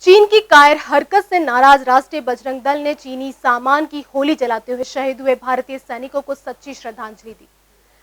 चीन की कायर हरकत से नाराज राष्ट्रीय बजरंग दल ने चीनी सामान की होली जलाते हुए शहीद हुए भारतीय सैनिकों को सच्ची श्रद्धांजलि दी।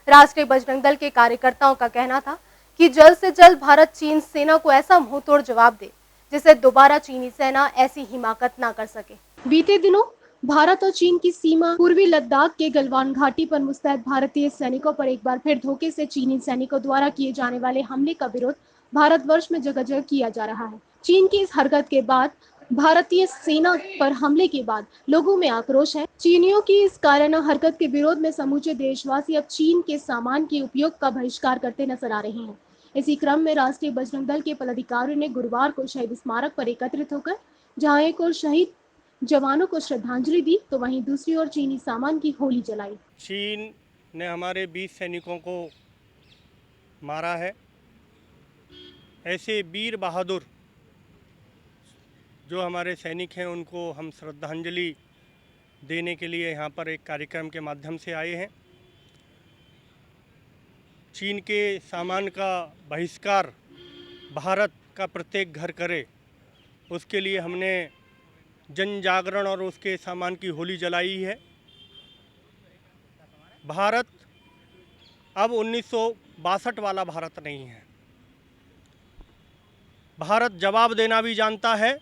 राष्ट्रीय बजरंग दल के कार्यकर्ताओं का कहना था कि जल्द से जल्द भारत चीन सेना को ऐसा मुंहतोड़ जवाब दे जिससे दोबारा चीनी सेना ऐसी हिमाकत न कर सके। बीते दिनों भारत और चीन की सीमा पूर्वी लद्दाख के गलवान घाटी पर मुस्तैद भारतीय सैनिकों पर एक बार फिर धोखे से चीनी सैनिकों द्वारा किए जाने वाले हमले का विरोध भारतवर्ष में जगह जगह किया जा रहा है। चीन की इस हरकत के बाद भारतीय सेना पर हमले के बाद लोगों में आक्रोश है। चीनियों की इस कायराना हरकत के विरोध में समूचे देशवासी अब चीन के सामान के उपयोग का बहिष्कार करते नजर आ रहे हैं। इसी क्रम में राष्ट्रीय बजरंग दल के पदाधिकारियों ने गुरुवार को शहीद स्मारक पर एकत्रित होकर जहां एक और शहीद जवानों को श्रद्धांजलि दी तो वहीं दूसरी ओर चीनी सामान की होली जलाई। चीन ने हमारे 20 सैनिकों को मारा है। ऐसे वीर बहादुर जो हमारे सैनिक हैं उनको हम श्रद्धांजलि देने के लिए यहाँ पर एक कार्यक्रम के माध्यम से आए हैं। चीन के सामान का बहिष्कार भारत का प्रत्येक घर करे, उसके लिए हमने जन जागरण और उसके सामान की होली जलाई है। भारत अब 1962 वाला भारत नहीं है। भारत जवाब देना भी जानता है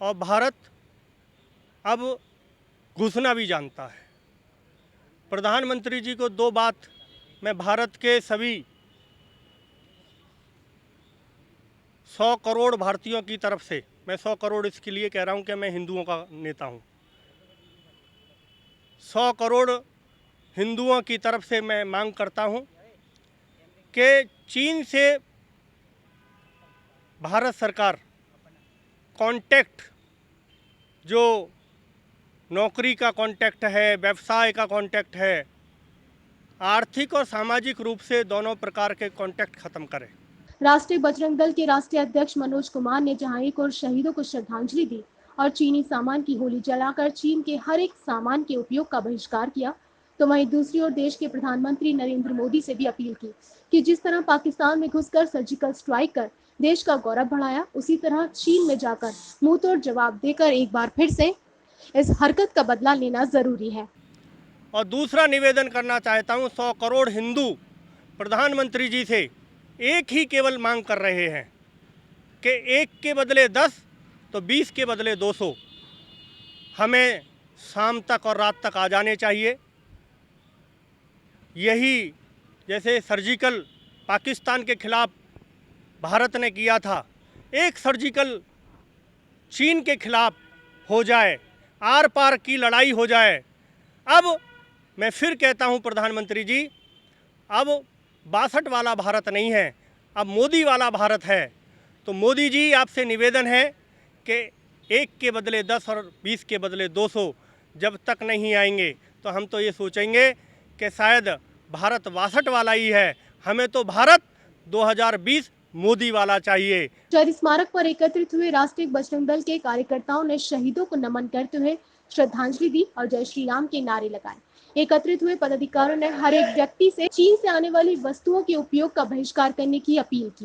और भारत अब घुसना भी जानता है। प्रधानमंत्री जी को दो बात मैं भारत के सभी 100 करोड़ भारतीयों की तरफ से, मैं 100 करोड़ इसके लिए कह रहा हूं कि मैं हिंदुओं का नेता हूं, 100 करोड़ हिंदुओं की तरफ से मैं मांग करता हूं कि चीन से भारत सरकार कॉन्टैक्ट, जो नौकरी का कॉन्टैक्ट है, व्यवसाय का कॉन्टैक्ट है, आर्थिक और सामाजिक रूप से दोनों प्रकार के कॉन्टैक्ट खत्म करे। राष्ट्रीय बजरंग दल के राष्ट्रीय अध्यक्ष मनोज कुमार ने जहां एक और शहीदों को श्रद्धांजलि दी और चीनी सामान की होली जलाकर चीन के हर एक सामान के उपयोग का बहिष्कार किया, तो वहीं दूसरी ओर देश के प्रधानमंत्री नरेंद्र मोदी से भी अपील की कि जिस तरह पाकिस्तान में घुसकर सर्जिकल स्ट्राइक कर देश का गौरव बढ़ाया, उसी तरह चीन में जाकर मुंहतोड़ जवाब देकर एक बार फिर से इस हरकत का बदला लेना जरूरी है। और दूसरा निवेदन करना चाहता हूं, 100 करोड़ हिंदू प्रधानमंत्री जी से एक ही केवल मांग कर रहे हैं कि एक के बदले 10 तो 20 के बदले 200 हमें शाम तक और रात तक आ जाने चाहिए। यही जैसे सर्जिकल पाकिस्तान के खिलाफ भारत ने किया था, एक सर्जिकल चीन के खिलाफ हो जाए, आर पार की लड़ाई हो जाए। अब मैं फिर कहता हूं प्रधानमंत्री जी, अब 62 वाला भारत नहीं है, अब मोदी वाला भारत है। तो मोदी जी आपसे निवेदन है कि एक के बदले 10 और 20 के बदले 200 जब तक नहीं आएंगे तो हम तो ये सोचेंगे कि शायद भारत 62 वाला ही है। हमें तो भारत 2020 मोदी वाला चाहिए। शहीद स्मारक पर एकत्रित हुए राष्ट्रीय बजरंग दल के कार्यकर्ताओं ने शहीदों को नमन करते हुए श्रद्धांजलि दी और जय श्री राम के नारे लगाए। एकत्रित हुए पदाधिकारियों ने हर एक व्यक्ति से चीन से आने वाली वस्तुओं के उपयोग का बहिष्कार करने की अपील की।